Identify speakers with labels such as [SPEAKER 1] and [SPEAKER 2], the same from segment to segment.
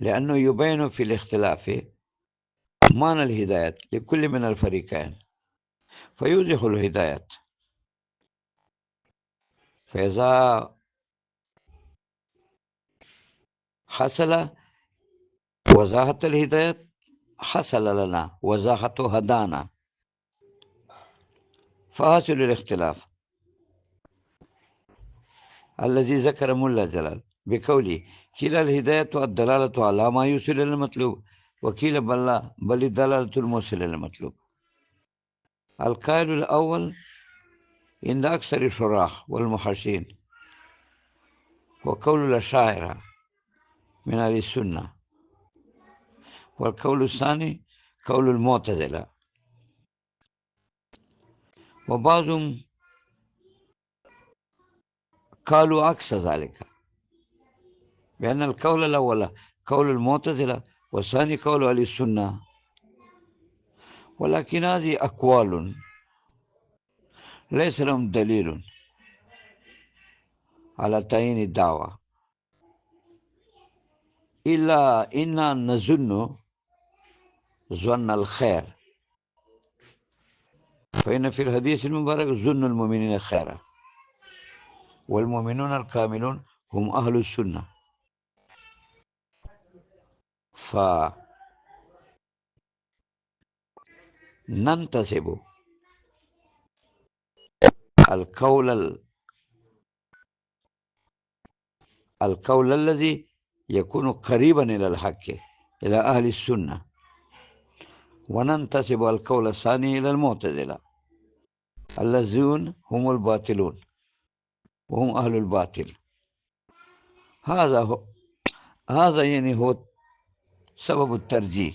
[SPEAKER 1] لأنه يبين في الاختلاف معنى الهداية لكل من الفريقين فيوضح الهداية. فإذا حصل وزاهة الهداية حصل لنا وزاهة هدانا، فحاصل الاختلاف الذي ذكر ملا جلال بقوله كلا الهداية الدلالة على ما يوصل إلى المطلوب، وكيل بل الدلالة الموصل إلى المطلوب. القائل الأول عند أكثر الشراح والمحشين وقول الأشاعرة من أهل السنة، والقول الثاني قول المعتزلة، وبعضهم قالوا عكس ذلك، بأن القول الأول قول المعتزلة والثاني قول أهل السنة. ولكن هذه أقوال ليس لهم دليل على تعيين الدعوة، إلا إننا نظن ظن الخير، فإن في الحديث المبارك ظن المؤمنين خيرا، والمؤمنون الكاملون هم أهل السنة. فننتسب القول الذي يكون قريبا إلى الحق إلى أهل السنة، وننتسب القول الثاني إلى المعتزلة الذين هم الباطلون وهم أهل الباطل. هذا يعني هو سبب الترجيح،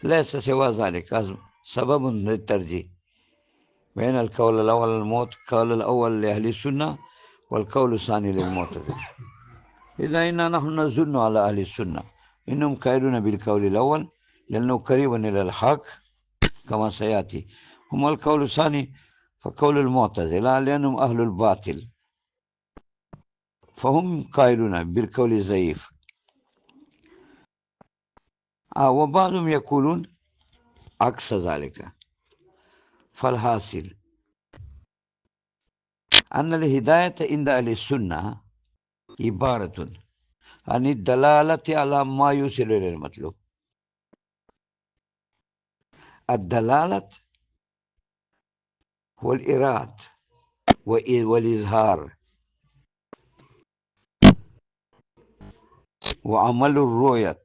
[SPEAKER 1] ليس سوى ذلك سبب للترجيح بين القول الأول القول الأول لأهل السنة والقول الثاني للمعتزلة. إذا إننا نحن نظن على أهل السنة إنهم قائلون بالقول الأول لأنه قريب إلى الحق كما سيأتي. هم القول الثاني فقول المعتزلة لأنهم أهل الباطل، فهم قائلون بالقول الضعيف. وبعضهم يقولون عكس ذلك. فالحاصل أن الهداية عند أهل السنة عبارة عن الدلالة على ما يوصل إلى المطلوب. الدلالة والإرادة والإظهار وعمل الرؤية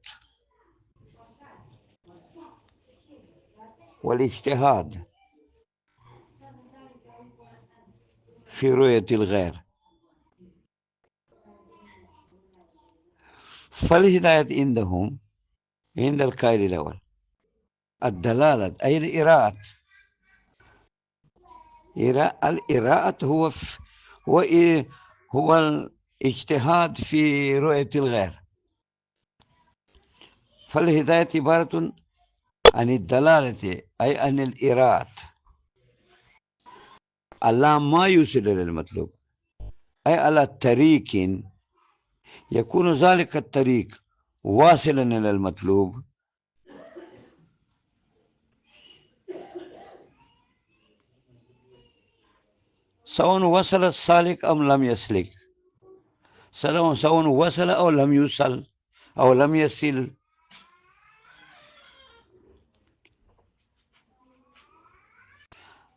[SPEAKER 1] والاجتهاد في رؤية الغير. فالهداية عندهم عند القائل الأول الدلالة أي الإرادة. الإرادة هو الاجتهاد في رؤية الغير. فالهداية عبارة عن الدلالة أي عن الإرادة على ما يوصل إلى المطلوب، أي على طريق يكون ذلك الطريق واصلا إلى المطلوب سواء وصل السالك أم لم يسلك، سواء وصل أو لم يوصل أو لم يصل.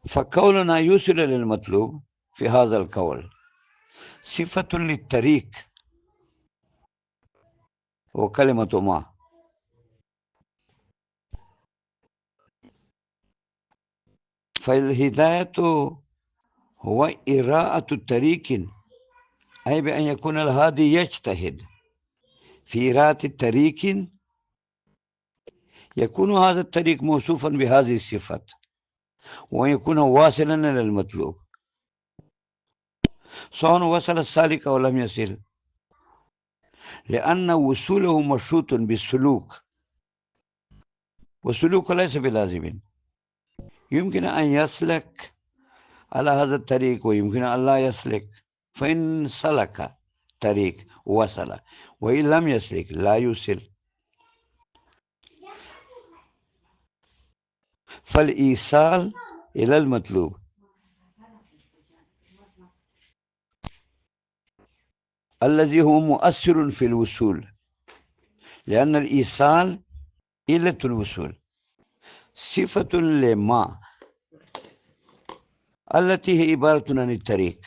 [SPEAKER 1] فقولنا يوصل إلى المطلوب في هذا القول صفة للطريق وكلمة ما. فالهداية هو إراءة الطريق، أي بأن يكون الهادي يجتهد في إراءة الطريق يكون هذا الطريق موصوفا بهذه الصفات ويكون واصلا إلى المطلوب سواء وصل السالك أو لم يصل، لأن وصوله مشروط بالسلوك، والسلوك ليس بلازم. يمكن أن يسلك على هذا الطريق ويمكن أن لا يسلك، فإن سلك الطريق وصل، وإن لم يسلك لا يوصل. فالإيصال إلى المطلوب الذي هو مؤثر في الوصول، لأن الإيصال إلى الوصول صفة لما التي هي عبارة عن الطريق.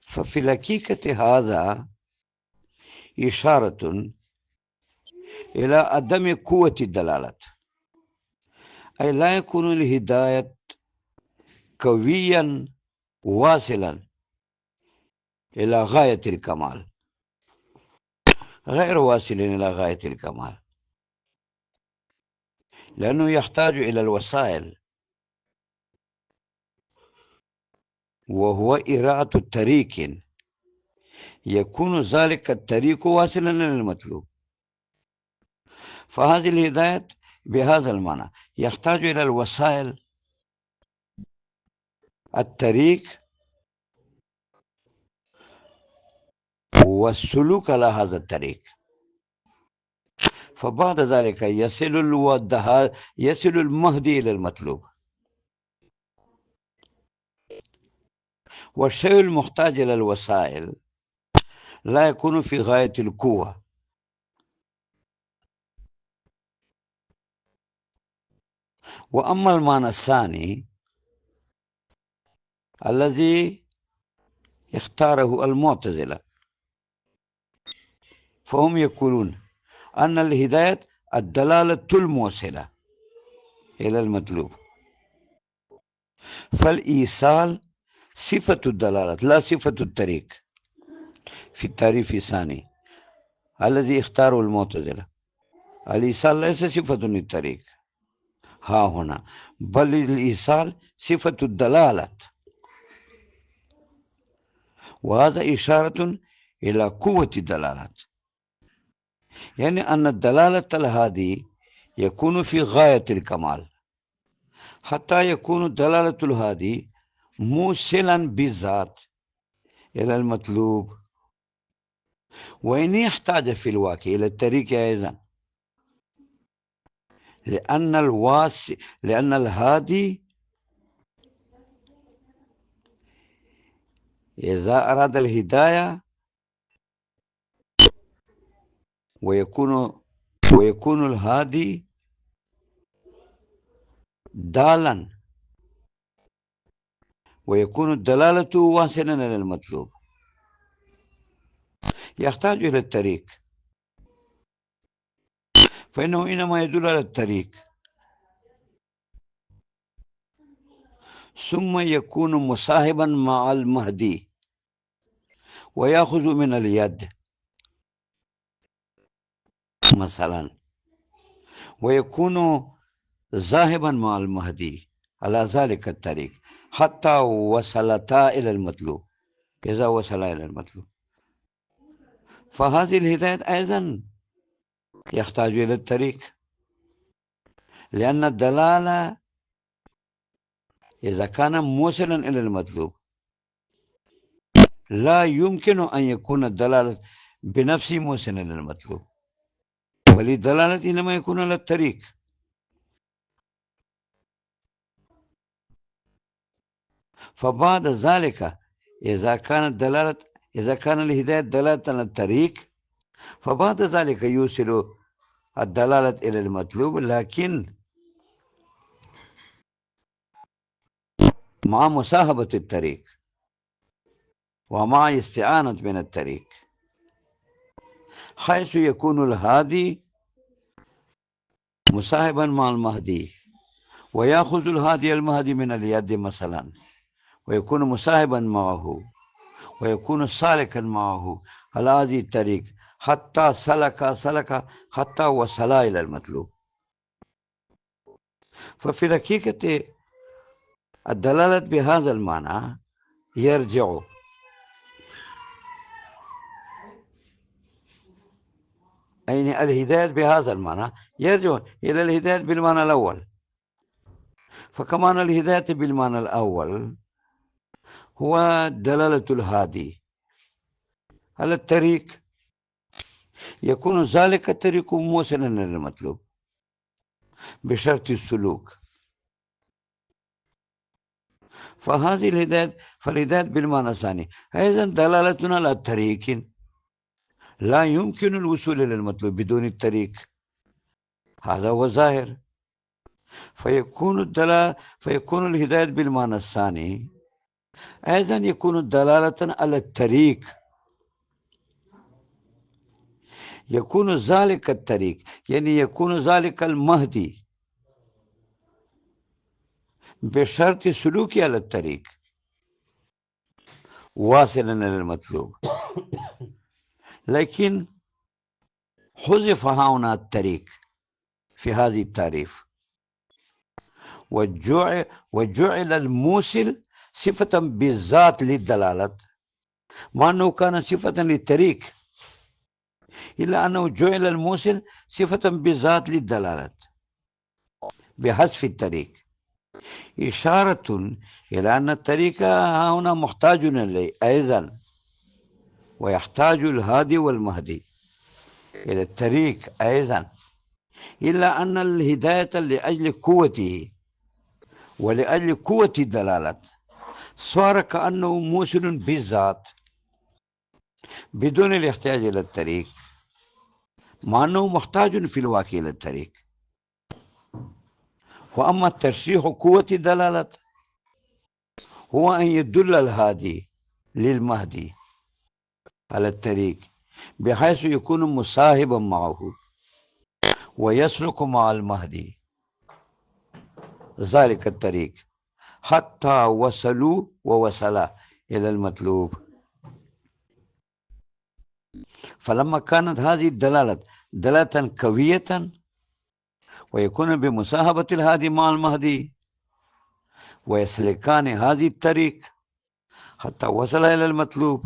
[SPEAKER 1] ففي الحقيقة هذا إشارة إلى عدم قوة الدلالة، أي لا يكون الهداية قويا واصلا إلى غاية الكمال، غير واصل إلى غاية الكمال، لأنه يحتاج إلى الوسائل، وهو إراءة طريق يكون ذلك الطريق واصلا إلى المطلوب. فهذه الهداية بهذا المعنى يحتاج إلى الوسائل، الطريق والسلوك على هذا الطريق. فبعد ذلك يصل المهدي إلى المطلوب. والشيء المحتاج إلى الوسائل لا يكون في غاية القوة، وأما المعنى الثاني الذي اختاره المعتزلة، فهم يقولون أن الهداية الدلالة الموصلة إلى المطلوب، فالإيصال صفة الدلالة لا صفة الطريق في التعريف الثاني الذي اختاره المعتزلة. الإيصال ليس صفة للطريق ها هنا، بل الإيصال صفة الدلالة، وهذا إشارة إلى قوة الدلالة، يعني أن الدلالة الهادي يكون في غاية الكمال، حتى يكون الدلالة الهادي موصلا بالذات إلى المطلوب، وإن يحتاج في الواقع إلى الطريق أيضا، لأن الهادي إذا أراد الهداية ويكون الهادي دالا، ويكون الدلالة واصلا إلى المطلوب، يحتاج إلى الطريق، فإنه إنما يدل على الطريق، ثم يكون مصاحبا مع المهدي ويأخذ من اليد مثلا، ويكون ذاهبا مع المهدي على ذلك الطريق حتى وصلتا إلى المطلوب. إذا وصلا إلى المطلوب، فهذه الهداية أيضا يحتاج إلى الطريق، لأن الدلالة إذا كان موصلا إلى المطلوب لا يمكن أن يكون الدلالة بنفسه موصلا إلى المطلوب، بل الدلالة إنما يكون على الطريق. فبعد ذلك إذا كان الهداية دلالة على الطريق، فبعد ذلك يوصل الدلالة إلى المطلوب، لكن مع مصاحبة الطريق ومع استعانة من الطريق، حيث يكون الهادي مصاحبا مع المهدي ويأخذ الهادي المهدي من اليد مثلا، ويكون مصاحبا معه ويكون سالكا معه على هذه الطريق حتى سلك حتى وصل إلى المطلوب. ففي الحقيقة الدلالة بهذا المعنى يرجع يعني الهداية بهذا المعنى يرجع إلى الهداية بالمعنى الأول. فكمان الهداية بالمعنى الأول هو دلالة الهادي على الطريق، يكون ذلك الطريق موصلا للمطلوب بشرط السلوك. فهذه الهداية، فالهداية بالمعنى الثاني أيضا دلالتنا على الطريق، لا يمكن الوصول إلى المطلوب بدون الطريق، هذا هو ظاهر. فيكون الهداية بالمعنى الثاني أيضا يكون دلالة على الطريق، يكون ذلك الطريق يعني يكون ذلك المهدي بشرط سلوكي على الطريق واصلا إلى المطلوب. لكن حذف هنا الطريق في هذه التعريف، وجعل الموصل صفة بالذات للدلالة، مع أنه كان صفة للطريق، إلا أنه جعل الموصل صفة بالذات للدلالة بحذف الطريق، إشارة إلى أن الطريق هنا محتاج إليه أيضا، ويحتاج الهادي والمهدي إلى الطريق أيضا، إلا أن الهداية لأجل قوته ولأجل قوة الدلالة صار كأنه موصل بالذات بدون الاحتياج إلى الطريق، مع أنه محتاج في الواقع إلى الطريق. وأما ترشيح قوة الدلالة هو أن يدل الهادي للمهدي على الطريق بحيث يكون مصاحبا معه ويسلك مع المهدي ذلك الطريق حتى وصلا إلى المطلوب. فلما كانت هذه الدلالة دلالة قوية ويكون بمصاحبة الهادي مع المهدي ويسلكان هذه الطريق حتى وصل إلى المطلوب،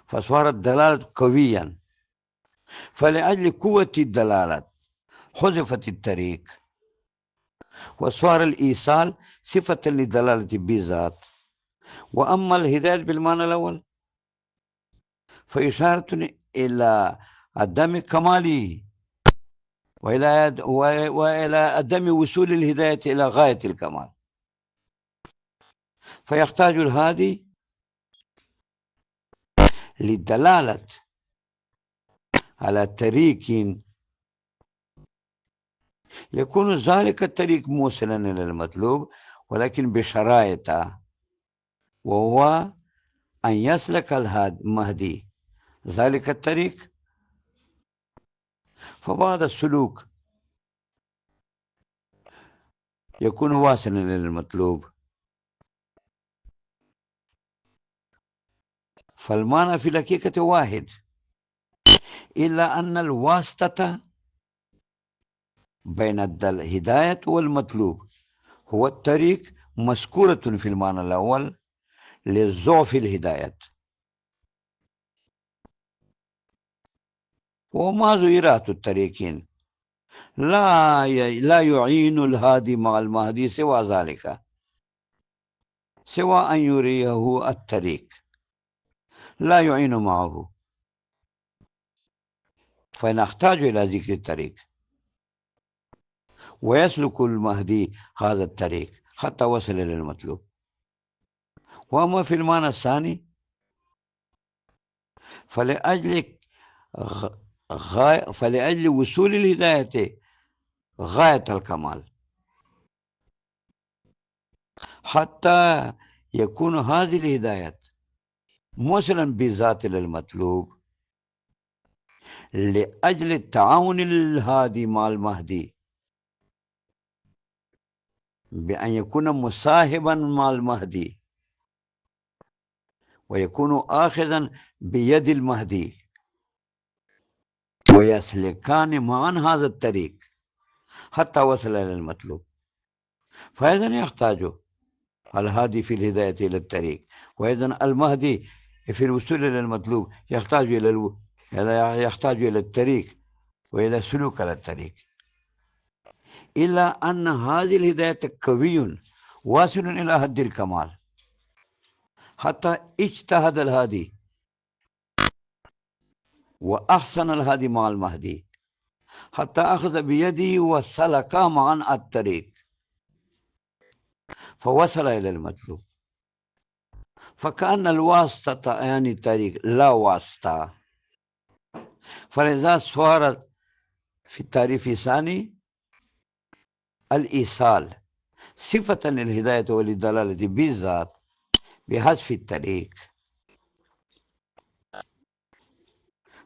[SPEAKER 1] فصارت الدلالة قويا، فلأجل قوة الدلالة حذفت الطريق وصار الإيصال صفة للدلالة بذات. وأما الهداية بالمعنى الأول فإشارة إلى عدم كماله وإلى عدم وصول الهداية إلى غاية الكمال، فيحتاج الهادي للدلالة على طريق يكون ذلك الطريق موصلا إلى المطلوب، ولكن بشرائط، وهو أن يسلك المهدي ذلك الطريق، فبعد السلوك يكون واصلا إلى المطلوب. فالمعنى في الحقيقة واحد، إلا أن الواسطة بين الهداية والمطلوب هو الطريق مذكورة في المعنى الأول لضعف الهداية، وما زيرات الطريقين لا يعين الهادي مع المهدي سوى ذلك، سوى أن يريه الطريق لا يعين معه، فنحتاج إلى ذكر الطريق ويسلك المهدي هذا الطريق حتى وصل إلى المطلوب. وأما في المعنى الثاني فلأجل وصول الهداية غاية الكمال حتى يكون هذه الهداية موصلا بذات للمطلوب لأجل التعاون الهادي مع المهدي بأن يكون مصاحبا مع المهدي ويكون آخذا بيد المهدي ويسلكان معا هذا الطريق حتى وصل إلى المطلوب. فإذا يحتاج الهادي في الهداية إلى الطريق، وإذا المهدي في الوصول إلى المطلوب يحتاج إلى الطريق وإلى سلوك على الطريق، إلا أن هذه الهداية قوي واصل إلى حد الكمال، حتى اجتهد الهادي وأحسن الهادي مع المهدي حتى أخذ بيدي وسلك معا الطريق فوصل إلى المطلوب. فكأن الواسطة يعني الطريق لا واسطة، فلذا صارت في التعريف الثاني الإيصال صفة للهداية وللدلالة بالذات بحذف الطريق.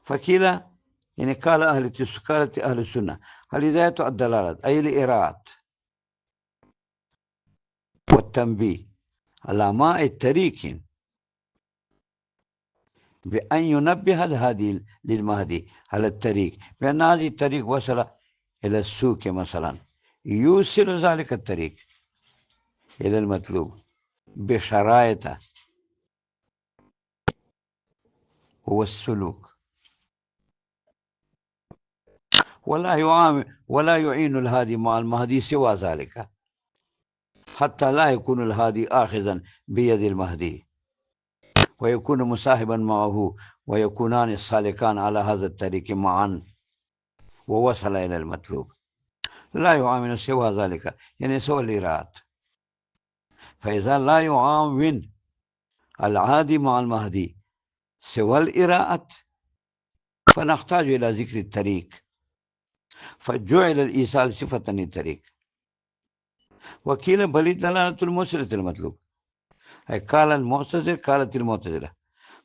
[SPEAKER 1] فكلا يعني قال أهل السنة الهداية الدلالة أي الإرادة والتنبيه على ماء الطريق بأن ينبه الهادي للمهدي على الطريق بأن هذه الطريق وصل إلى السوق مثلا، يوصل ذلك الطريق إلى المطلوب بشرائطه هو السلوك، ولا يعين الهادي مع المهدي سوى ذلك، حتى لا يكون الهادي آخذا بيد المهدي ويكون مصاحبا معه ويكونان السالكان على هذا الطريق معا ووصل إلى المطلوب. لا يعاون سوى ذلك يعني سوى الإرادة. فإذا لا يعاون الهادي مع المهدي سوى الإرادة فنحتاج إلى ذكر الطريق، فجعل الإيصال صفة للطريق. وكيل بل دلالة الموصلة المطلوب. أي قالت المعتزلة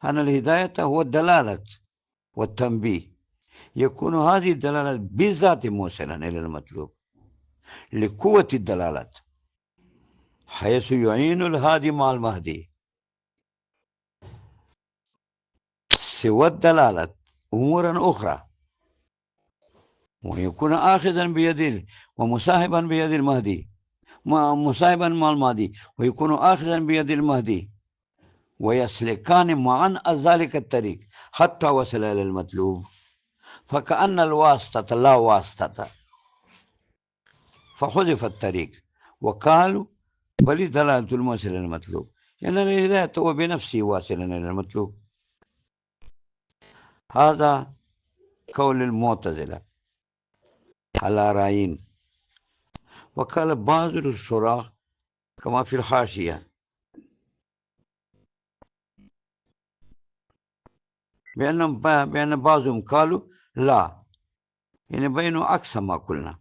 [SPEAKER 1] أن الهداية هو الدلالة والتنبيه، يكون هذه الدلالة بذات موصلا إلى المطلوب لقوة الدلالة، حيث يعين الهادي مع المهدي سوى الدلالة أمورا أخرى، ويكون آخذا بيد ومصاحبا بيد المهدي مصاحبا مع المهدي ويكون آخذا بيد المهدي ويسلكان معا ذلك الطريق حتى وصل إلى المطلوب. فكأن الواسطة لا واسطة فحذف الطريق وقالوا بل دلالة الموصل إلى المطلوب، لأن الهداية هو بنفسه واصلا إلى المطلوب. هذا قول المعتزلة على رأيين. وقال بعض الشراح كما في الحاشية بأن بعضهم قالوا لا، يعني بينوا عكس ما قلنا،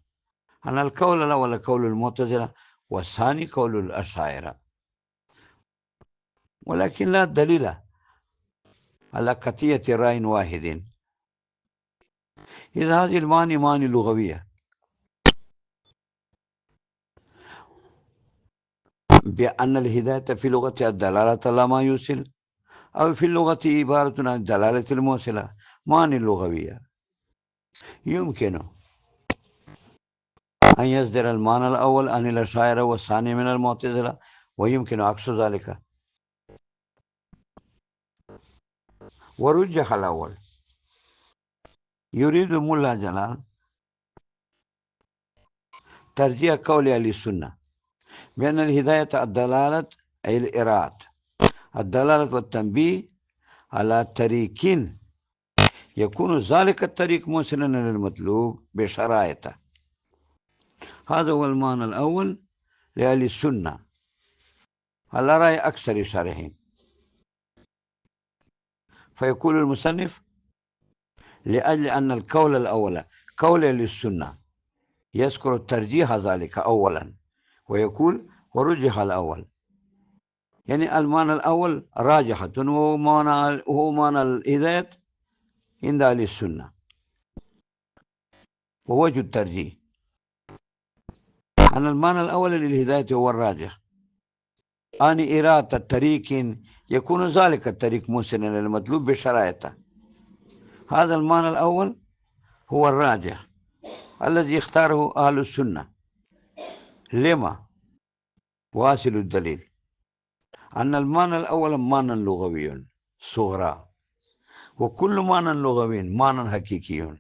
[SPEAKER 1] أن القول الأول قول المعتزلة والثاني قول الأشاعرة، ولكن لا دليل على قطعية رأي واحد، إذا هذه المعاني معاني لغوية بأن الهداية في لغة الدلالة على ما يوصل، أو في اللغة عبارة عن دلالة الموصلة، معاني لغوية. يمكن أن يصدر المعنى الأول عن الأشاعرة والثاني من المعتزلة، ويمكن عكس ذلك. ورجح الأول. يريد ملا جلال ترجيح قول أهل السنة بأن الهداية الدلالة أي الإرادة، الدلالة والتنبيه على طريق يكون ذلك الطريق موصلا للمطلوب بشرائطه. هذا هو المعنى الأول لأهل السنة على رأي أكثر الشارحين. فيقول المصنف لأجل أن القول الأول قول أهل السنة يذكر الترجيح ذلك أولا، ويقول ورجح الأول، يعني المعنى الأول راجحة وهو معنى الهداية عند أهل السنة، ووجه الترجيح أن المعنى الأول للهداية هو الراجح، أن إرادة الطريق يكون ذلك الطريق موصلا للمطلوب بشرائطه. هذا المعنى الأول هو الراجح الذي اختاره أهل السنة. لما؟ واصل الدليل أن المعنى الأول معنى لغوي صغرى، وكل معنى لغوي معنى حقيقي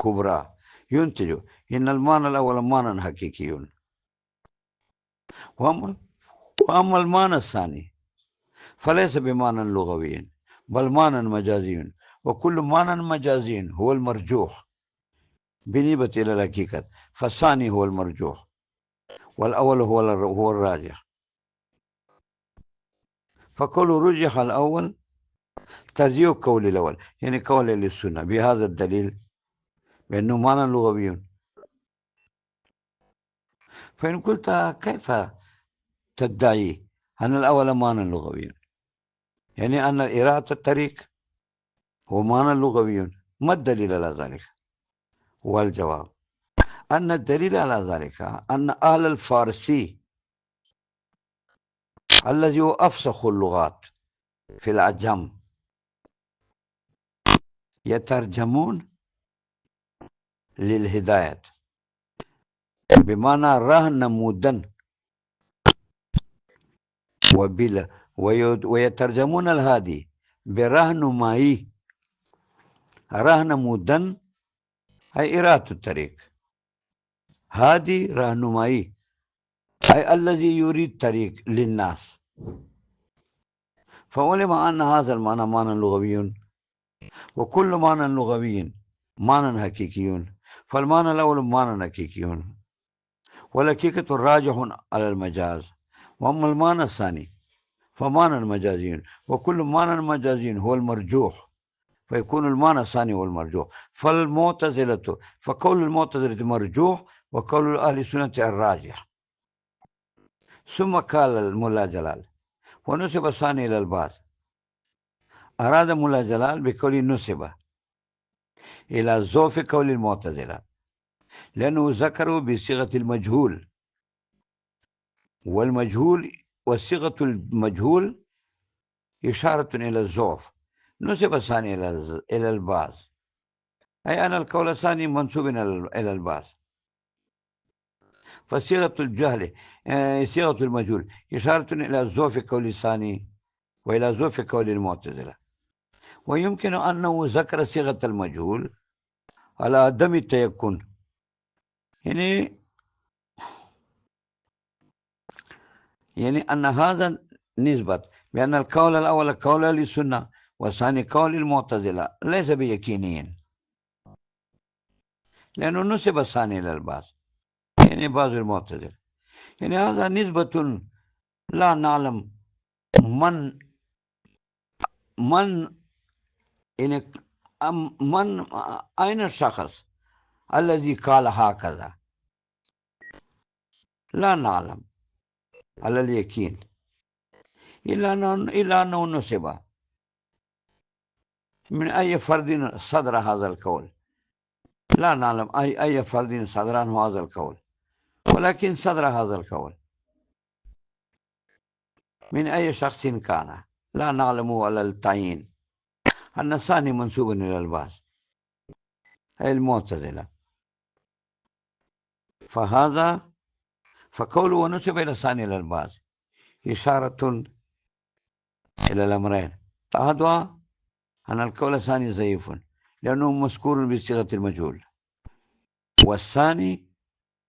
[SPEAKER 1] كبرى ينتج إن المعنى الأول معنى حقيقي. وأما المعنى الثاني فليس بمعنى لغوي بل معنى مجازي، وكل معنى مجازي هو المرجوح بالنسبة إلى الحقيقة، فالثاني هو المرجوح والأول هو الراجح. فقول رجح الأول ترجيح قول الأول، يعني قول للسنة بهذا الدليل بأنه معنى لغوي. فإن قلت كيف تدعي أن الأول معنى لغوي، يعني أن إراءة الطريق هو معنى لغوي، ما الدليل على ذلك؟ والجواب أن الدليل على ذلك أن أهل الفارسي الذي هو أفسخ اللغات في العجم يترجمون للهداية بمعنى رهن مدن وبلا، ويترجمون الهادي برهن ماي. رهن مدن أي إراءة الطريق، هادي رهن ماي أي الذي يريد طريق للناس. فعلم أن هذا المعنى معنى لغوي، وكل معنى لغوي معنى حقيقي، فالمعنى الأول معنى حقيقي والحقيقة راجح على المجاز، وأما المعنى الثاني فمعنى مجازي، وكل معنى مجازي هو المرجوح، فيكون المعنى الثاني هو المرجوح. فقول المعتزلة مرجوح وقول أهل السنة الراجح. ثم قال الملا جلال ونسب الثاني إلى البعض. أراد ملا جلال بقول نسب إلى زوف قول المعتزلة، لأنه ذكره بصيغة المجهول، والمجهول وصيغة المجهول إشارة إلى الزوف. نسب الثاني إلى البعض، أي أن القول الثاني منسوب إلى البعض. فصيغة الجهل صيغة المجهول إشارة إلى زوف قول الثاني وإلى زوف قول المعتزلة. ويمكن أنه ذكر صيغة المجهول على عدم التيقن، يعني أن هذا نسبة بأن القول الأول قول للسنة والثاني قول المعتزلة ليس بيقينيا، لأنه نسب الثاني إلى البعض، يعني بعض المعتزلة. يعني هذا نسبة لا نعلم من يعني من أين الشخص الذي قال هكذا، لا نعلم على اليقين إلا أنه نسب من أي فرد صدر هذا القول. لا نعلم أي فرد صدر عنه هذا القول، ولكن صدر هذا القول من أي شخص كان لا نعلم على التعيين. أن الثاني منسوب إلى البعض أي المعتزلة. فقوله ونسب إلى الثاني إلى البعض إشارة إلى الأمرين: أحدها أن القول الثاني ضعيف لأنه مذكور بصيغة المجهول، والثاني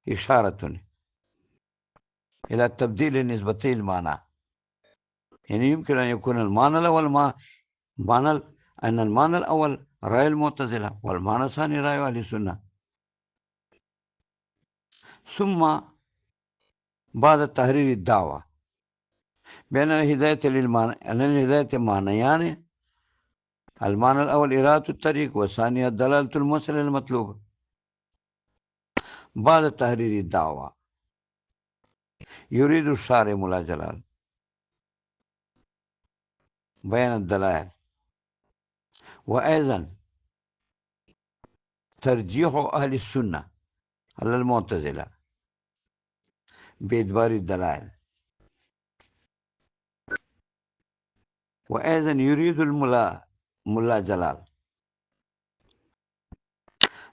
[SPEAKER 1] إشارة إلى تبديل نسبتي المعنى. يعني يمكن أن يكون المعنى الأول أن المعنى الأول رأي المعتزلة والمعنى الثاني رأي أهل السنة. ثم بعد تحرير الدعوة بأن الهداية معنيان: المعنى الأول إرادة الطريق، والثاني دلالة المسألة المطلوبة. بعد تحرير الدعوة يريد الشارع ملا جلال بيان الدلائل، وأيضا ترجيح أهل السنة على المعتزلة بإدبار الدلائل. وأيضا يريد ملا جلال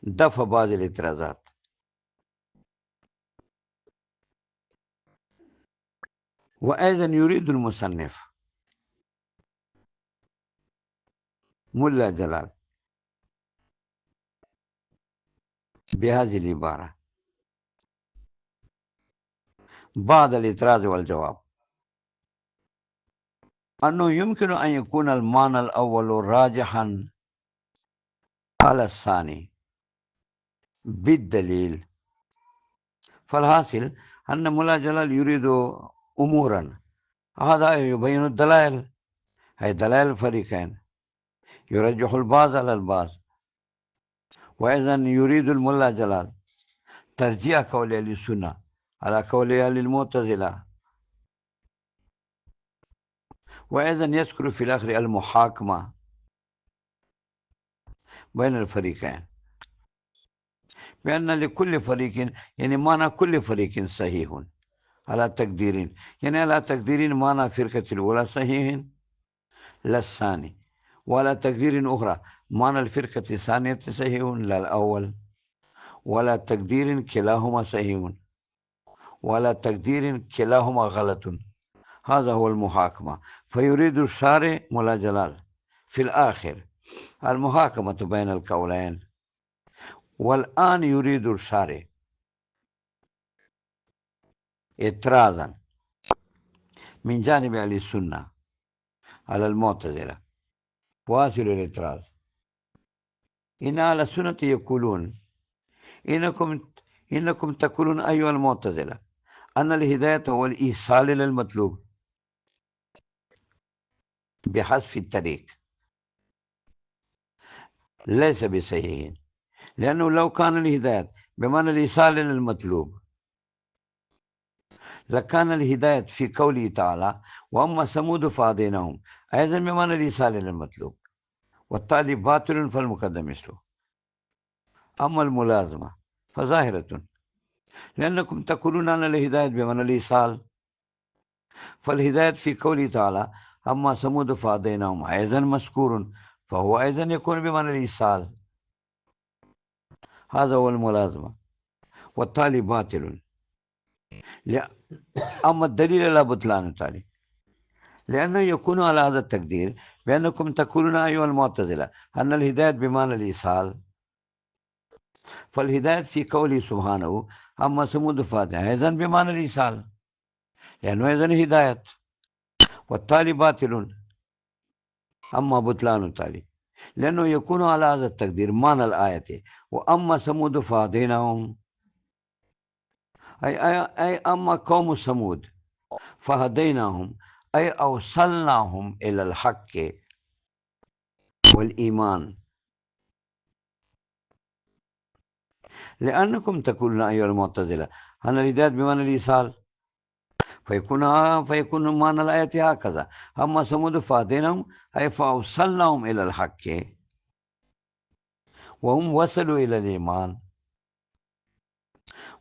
[SPEAKER 1] دفع بعض الاعتراضات. وأيضا يريد المصنف ملا جلال بهذه العبارة بعد الاعتراض والجواب: أنه يمكن أن يكون المعنى الأول راجحا على الثاني بالدليل. فالحاصل أن مولا جلال يريد أمورا، هذا يبين الدلائل، هي دلائل الفريقين، يرجح البعض على البعض. وإذا يريد الملا جلال ترجيح قول أهل السنة على قول أهل المعتزلة، وإذا يذكر في الآخر المحاكمة بين الفريقين، بأن لكل فريق، يعني معنى كل فريق صحيح على تقديرين، يعني على تقديرين معنى فرقة الأولى صحيح لا الثاني، وعلى تقدير أخرى معنى الفرقة الثانية صحيح لا الأول، ولا تقدير كلاهما صحيح ولا تقدير كلاهما غلط. هذا هو المحاكمة. فيريد الشارع مولا جلال في الآخر المحاكمة بين القولين. والآن يريد الشارع إعتراضا من جانب أهل السنة على المعتزلة، واصل الاعتراض. إن أهل السنة يقولون إنكم تقولون أيها المعتزلة أن الهداية هو الإيصال إلى المطلوب بحذف الطريق، ليس بصحيح، لأنه لو كان الهداية بمعنى الإيصال إلى المطلوب لكان الهداية في قوله تعالى وأما ثمود فهديناهم أيضا بمعنى الإيصال إلى المطلوب، والتالي باطل فالمقدم مثله. أما الملازمة فظاهرة، لأنكم تقولون أن الهداية بمعنى الإيصال، فالهداية في قوله تعالى أما ثمود فهديناهم أيضا مذكور، فهو أيضا يكون بمعنى الإيصال. هذا هو الملازمة، والتالي باطل. أما الدليل على بطلان التالي لأنه يكون على هذا التقدير بأنكم تقولون أيها المعتزلة أن الهداية بمعنى الإيصال، فالهداية في قوله سبحانه أما ثمود فهديناهم أيضا بمعنى الإيصال، لأنه أيضا هداية، والتالي باطل. أما بطلان التالي لأنه يكون على هذا التقدير معنى الآية وأما ثمود فهديناهم أي أما قوم ثمود فهديناهم أي أوصلناهم إلى الحق والإيمان. لأنكم تقولون أيها المعتزلة أن الهداية بمعنى الإيصال، فيكون معنى الآية هكذا أما ثمود فهديناهم أي فأوصلناهم إلى الحق وهم وصلوا إلى الإيمان،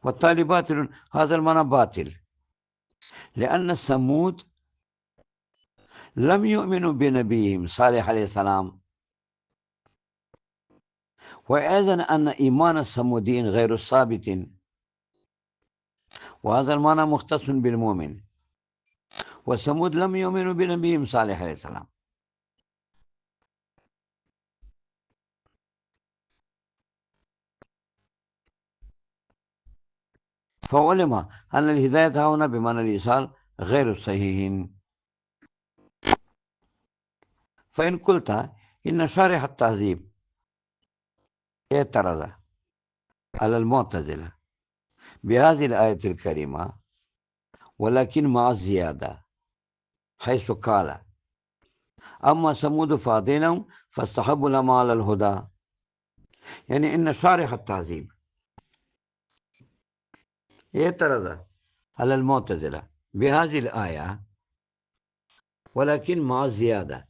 [SPEAKER 1] والتالي باطل. هذا المعنى باطل لأن ثمود لم يؤمنوا بنبيهم صالح عليه السلام، وأيضا أن إيمان الثموديين غير ثابت، وهذا المعنى مختص بالمؤمن، وثمود لم يؤمنوا بنبيهم صالح عليه السلام. فعلم أن الهداية هنا بمعنى الإيصال غير صحيح. فإن قلت إن شارح التهذيب اعترض على المعتزلة بهذه الآية الكريمة ولكن مع زيادة، حيث قال أما ثمود فهديناهم فاستحبوا الأمى على الهدى، يعني إن شارح التهذيب اعترض على المعتزلة بهذه الآية ولكن مع زيادة،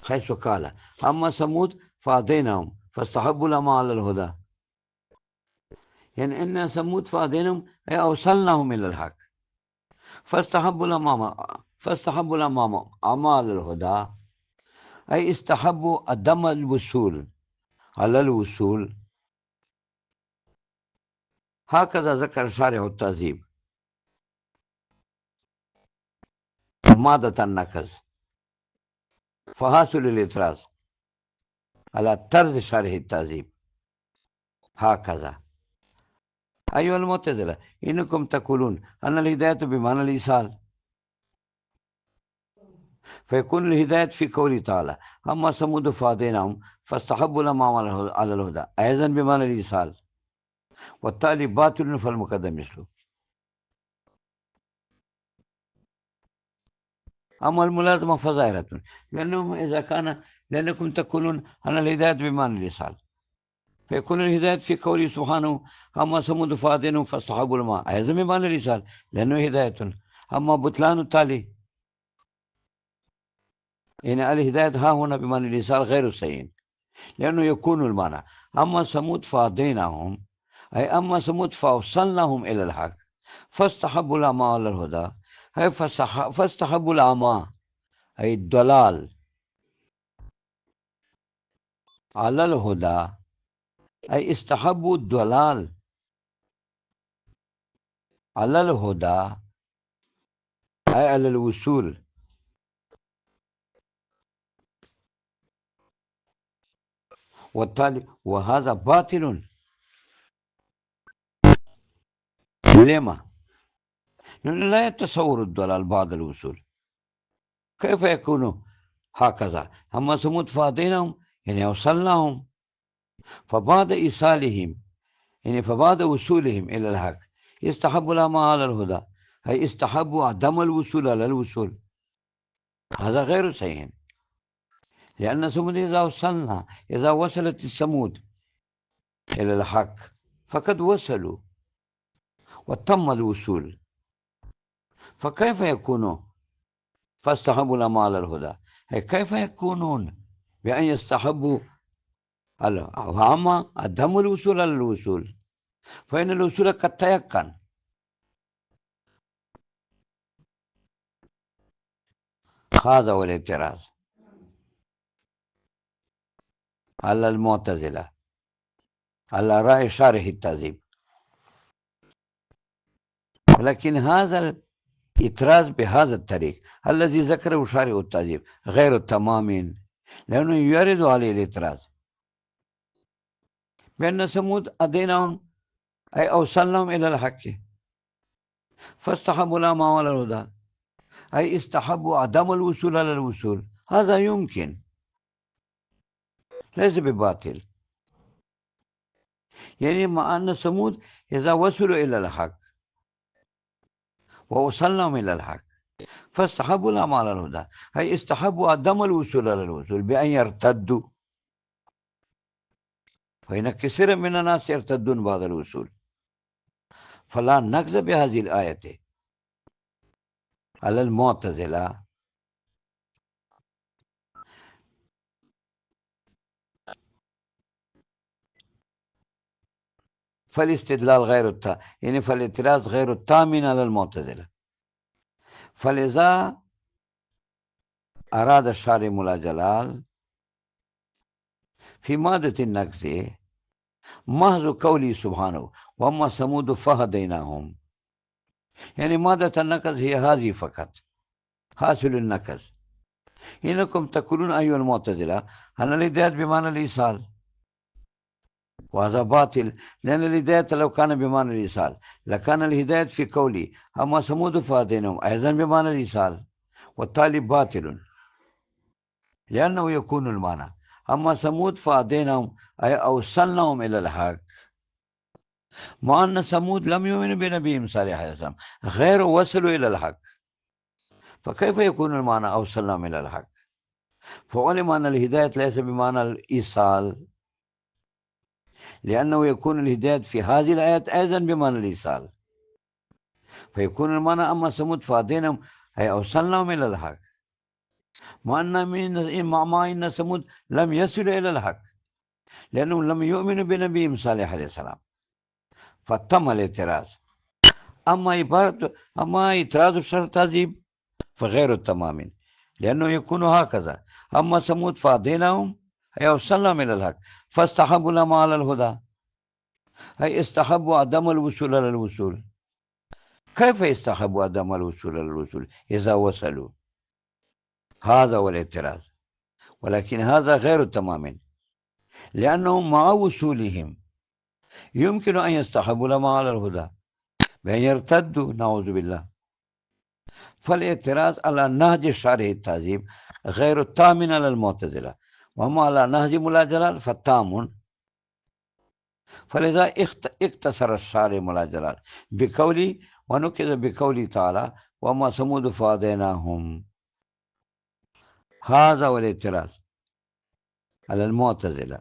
[SPEAKER 1] حيث قال أما ثمود فهديناهم فاستحبوا الأمى على الهدى، يعني إن ثمود فهديناهم أي أوصلناهم إلى الحق، فاستحبوا الأمام أعمال الهدى أي استحبوا الدم الوصول على الوصول. هكذا ذكر شارح التهذيب مادة النكز. فحاصل الاعتراض على طرز شرح التهذيب هكذا: أيها المعتزلة إنكم تقولون أن الهداية بمعنى الإيصال، فيكون الهداية في قوله تعالى: أما ثمود فهديناهم فاستحبوا الأعمى على الهدى أيضا بمعنى الإيصال، والتالي باطل فالمقدم مثله. أما الملازمة فظاهرة، لأنكم تقولون أن الهداية بمعنى الإيصال، فيكون الهداية في قوله سبحانه: أما ثمود فهديناهم فاستحبوا الأعمى أيضا بمعنى الإيصال لأنه هداية. أما بطلان التالي، يعني الهداية ها هنا بمعنى الإيصال غير صحيح، لأنه يكون المعنى أما ثمود فهديناهم، أي أما ثمود فأوصلناهم إلى الحق فاستحبوا الأعمى على الهدى، أي فاستحبوا الأعمى أي الضلال على الهدى، أي استحبوا الضلال على الهدى أي على الوصول. والتالي وهذا باطل. لما؟ لأنه لا يتصور الضلال بعد الوصول، كيف يكون هكذا؟ أما ثمود فهديناهم يعني أوصلناهم، فبعد إيصالهم يعني فبعد وصولهم إلى الحق استحبوا الأعمى على الهدى، أي استحبوا عدم الوصول على الوصول. هذا غير صحيح، لأن ثمود إذا وصلت الثمود إلى الحق فقد وصلوا وتم الوصول، فكيف يكونوا فاستحبوا الأعمى على الهدى؟ أي كيف يكونون بأن يستحبوا الأعمى عدم الوصول على الوصول؟ فإن الوصول قد تيقن. هذا هو الاعتراض على المعتزلة على رأي شارح التهذيب. ولكن هذا الإعتراض بهذا الطريق الذي ذكره شارح التهذيب غير تمام، لأنه يرد عليه الاعتراض بأن ثمود أديناهم أي أوصلناهم إلى الحق فاستحبوا الأعمى على الهدى، أي استحبوا عدم الوصول على الوصول. هذا يمكن، ليس بباطل. يعني مع أن ثمود إذا وصلوا إلى الحق ووصلناهم إلى الحق فاستحبوا الأعمى على الهدى، أي استحبوا عدم الوصول على الوصول بأن يرتدوا، فإن كثيرا من الناس يرتدون بعد الوصول. فلا نكذب بهذه الآية على المعتزلة. فالاستدلال يعني فالاعتراض غير التام على المعتزلة. فلذا أراد الشارع مولا جلال في مادة النكز محض قوله سبحانه: وأما ثمود فهديناهم، يعني مادة النكز هي هذه فقط، حاصل النكز. إنكم تقولون أيها المعتزلة أن الهداية بمعنى الإيصال، وهذا باطل، لأن الهداية لو كان بمعنى الإيصال لكان الهداية في قولي أما ثمود فهديناهم أيضا بمعنى الإيصال، والتالي باطل، لأنه يكون المعنى أما ثمود فهديناهم أي أوصلناهم إلى الحق، مع أن ثمود لم يؤمنوا بنبيهم صالح عليه السلام، غير وصلوا إلى الحق، فكيف يكون المعنى أوصلناهم إلى الحق؟ فعلم أن الهداية ليس بمعنى الإيصال، لأنه يكون الهداية في هذه الآيات أيضا بمعنى الإيصال، فيكون المعنى أما ثمود فهديناهم أي أوصلناهم إلى الحق، مع أن ثمود لم يصلوا إلى الحق لأنهم لم يؤمنوا بنبيهم صالح عليه السلام، فتم الاعتراض. أما اعتراض الشرع التهذيب فغير التمام، لأنه يكون هكذا: أما ثمود فهديناهم أي أوصلناهم إلى الحق فاستحبوا الأعمى على الهدى، أي استحبوا عدم الوصول على الوصول. كيف يستحبوا عدم الوصول على الوصول إذا وصلوا؟ هذا هو الاعتراض. ولكن هذا غير تمام، لأنهم مع وصولهم يمكن أن يستحبوا الأعمى على الهدى بأن يرتدوا، نعوذ بالله. فالاعتراض على نهج شارح التهذيب غير التامن على المعتزلة، وأما على نهج ملا جلال فالتام. فلذا اقتصر الشارح ملا جلال بقولي ونكذ بقوله تعالى وما ثمود فهديناهم. هذا هو الاعتراض على المعتزلة.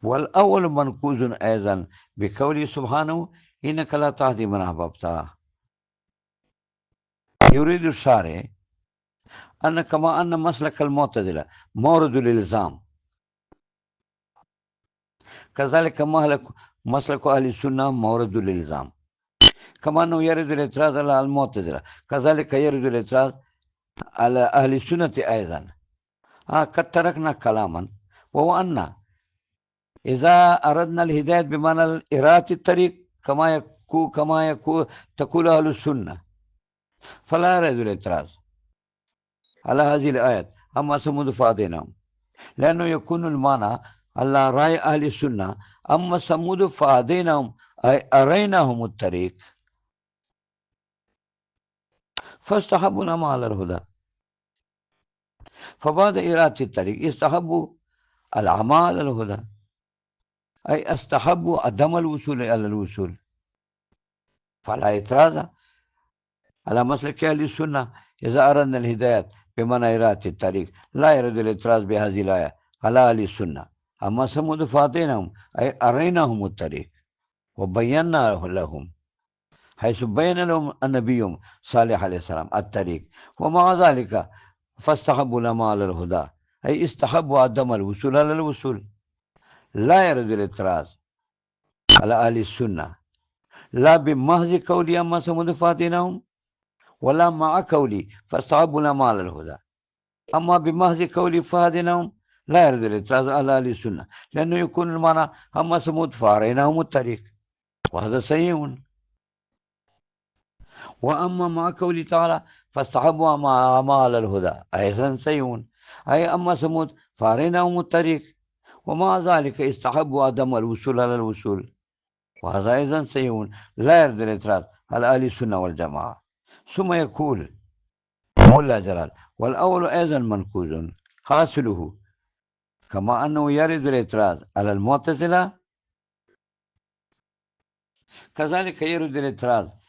[SPEAKER 1] والأول منكوز أيضا بقوله سبحانه إنك لا تهدي من أحببت. يريد الشارع أن كما أن مسلك المعتزلة مورد الإلزام، كذلك مسلك أهل السنة مورد الإلزام. كما أنه يرد الاعتراض على المعتزلة كذلك يرد الاعتراض على أهل السنة أيضا. قد تركنا كلاما، وهو أن إذا أردنا الهداية بمعنى إرادة الطريق كما يكون تقول أهل السنة، فلا يرد الاعتراض على هذه الآيات أما ثمود فهديناهم، لأنه يكون المعنى على رأي أهل السنة أما ثمود فهديناهم أي أريناهم الطريق فاستحبوا الأعمى على الهدى. فبعد إرادة الطريق استحبوا الأعمى على الهدى، أي استحبوا عدم الوصول إلى الوصول. فلا اعتراض على مسلك أهل السنة إذا أردنا الهداية بمعنى إرادة الطريق، لا يرد الاعتراض بهذه الآية على أهل السنة. أما ثمود فهديناهم أي أريناهم الطريق وبينا لهم، حيث بين لهم النبي صالح عليه السلام الطريق، ومع ذلك فاستحبوا الأعمى على الهدى أي استحبوا عدم الوصول على الوصول. لا يرد الاعتراض على أهل السنة لا بمحض قولي أما ثمود فهديناهم ولا مع قولي فاستحبوا الأعمى على الهدى. أما بمحض قولي فهديناهم لا يرد الاعتراض على أهل السنة، لأنه يكون المعنى أما ثمود فأريناهم الطريق، وهذا سيء. وأما مع قوله تعالى فاستحبوا ما على الهدى أيضا سيء، أي أما ثمود فأريناهم الطريق ومع ذلك استحبوا عدم الوصول على الوصول، وهذا أيضا سيء. لا يرد الاعتراض على أهل السنة والجماعة. ثم يقول ملا جلال والأول أيضا منكوز حاصله كما أنه يرد الاعتراض على المعتزلة كذلك يرد الاعتراض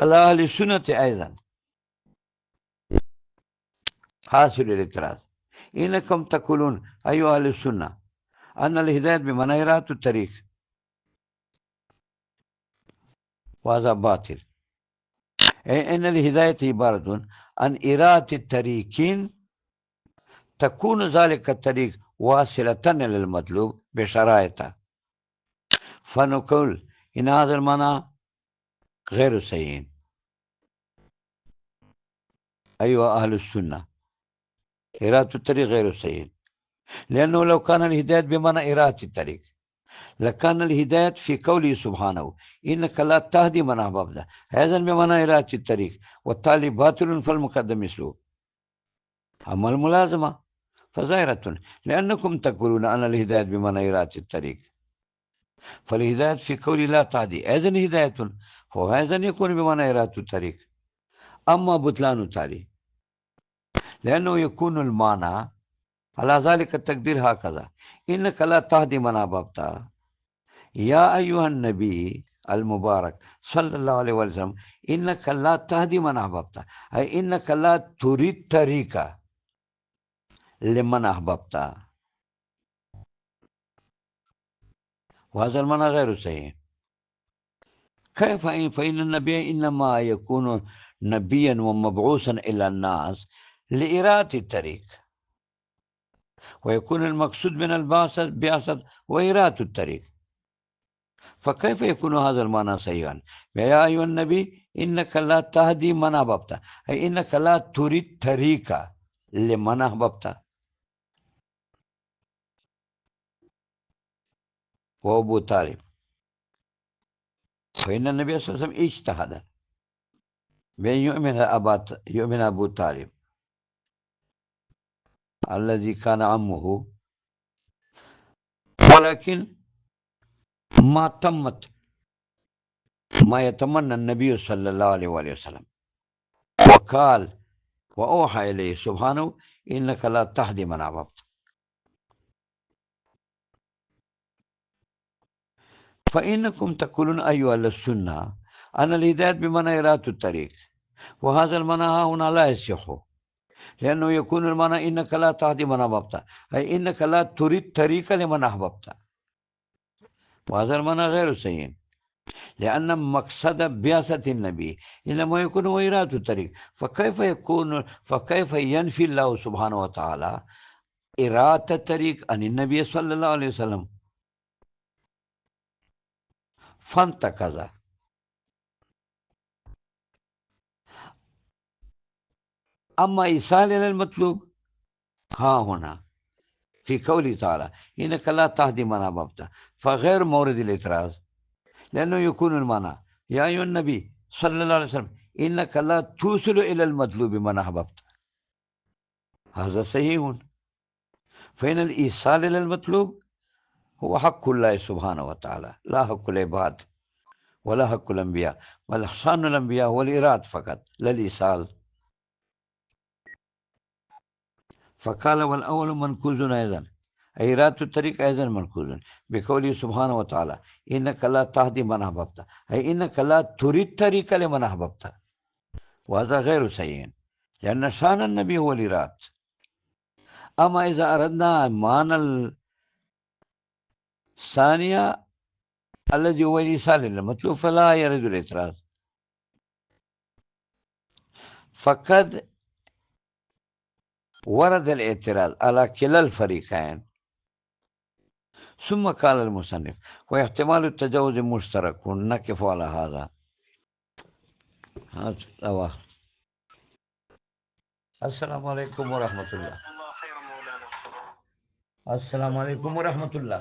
[SPEAKER 1] على أهل السنة أيضا. حاصل الاعتراض إنكم تقولون أيها أهل السنة أن الهداية بمعنى إرادة الطريق، وهذا باطل. أي أن الهداية عبارة عن إرادة الطريق تكون ذلك الطريق واصلة للمطلوب بشرائطه، فنقول إن هذا المعنى غير سيء أيها أهل السنة. إرادة الطريق غير سيء، لأنه لو كان الهداية بمعنى إرادة الطريق لكان الهداية في قوله سبحانه إنك لا تهدي من أحببت، هذا بمعنى إرادة الطريق والتالي باطل فالمقدم مثله. أما الملازمة فظاهرة لأنكم تقولون أن الهداية بمعنى إرادة الطريق، فالهداية في قوله لا تهدي أيضا هداية، فهو أيضا يكون بمعنى إرادة الطريق. أما بطلان التالي لأنه يكون المعنى على ذلك التقدير هكذا إنك لا تهدي من أحببت يا أيها النبي المبارك صلى الله عليه وسلم إنك لا تهدي من أحببت، أي إنك لا تريد طريقة لمن أحببت، وهذا المعنى غير صحيح. كيف فإن النبي إنما يكون نبيا ومبعوثا إلى الناس لإرادة الطريق، ويكون المقصود من البعثة وإرادة الطريق، فكيف يكون هذا المعنى صحيحا؟ يا أيها النبي إنك لا تهدي من أحببت، أي إنك لا تريد طريقة لمن أحببت. وهو أبو طالب، فإن النبي صلى الله عليه وسلم اجتهد بأن يؤمن أبو طالب الذي كان عمه، ولكن ما تمت ما يتمنى النبي صلى الله عليه وسلم وقال وأوحى إليه سبحانه إنك لا تهدي من أحببت. فإنكم تقولون أيها السنة أن الهداية بمعنى إرادة الطريق، وهذا المعنى هنا لا يصح، لأنه يكون المعنى إنك لا تهدي من أحببت، أي إنك لا تريد طريق لمن أحببت، وهذا المعنى غير صحيح، لأن مقصد بعثة النبي إنما يكون هو إرادة الطريق. فكيف ينفي الله سبحانه وتعالى إرادة الطريق عن النبي صلى الله عليه وسلم؟ فانتقذ. أما إيصال إلى المطلوب ها هنا في قوله تعالى إنك لا تهدي من أحببت، فغير مورد الاعتراض، لأنه يكون المعنى يا أيها النبي صلى الله عليه وسلم إنك لا توصل إلى المطلوب من أحببت، هذا صحيح. فإن الإيصال إلى المطلوب هو حق الله سبحانه وتعالى، لا حق العباد ولا حق الأنبياء، بل إحسان الأنبياء هو الإراد فقط لا الإيصال. فقال والأول منكوز أيضا، أي إرادة الطريق أيضا منكوز بقوله سبحانه وتعالى إنك لا تهدي من أحببت، أي إنك لا تريد طريق لمن أحببت، وهذا غير صحيح، لأن شان النبي هو الإراد. أما إذا أردنا معنى الثانية الذي هو الإيصال إلى المطلوب فلا يرد الاعتراض. فقد ورد الاعتراض على كلا الفريقين. ثم قال المصنف واحتمال التجاوز مشترك، نقف على هذا. السلام عليكم ورحمة الله. السلام عليكم ورحمة الله.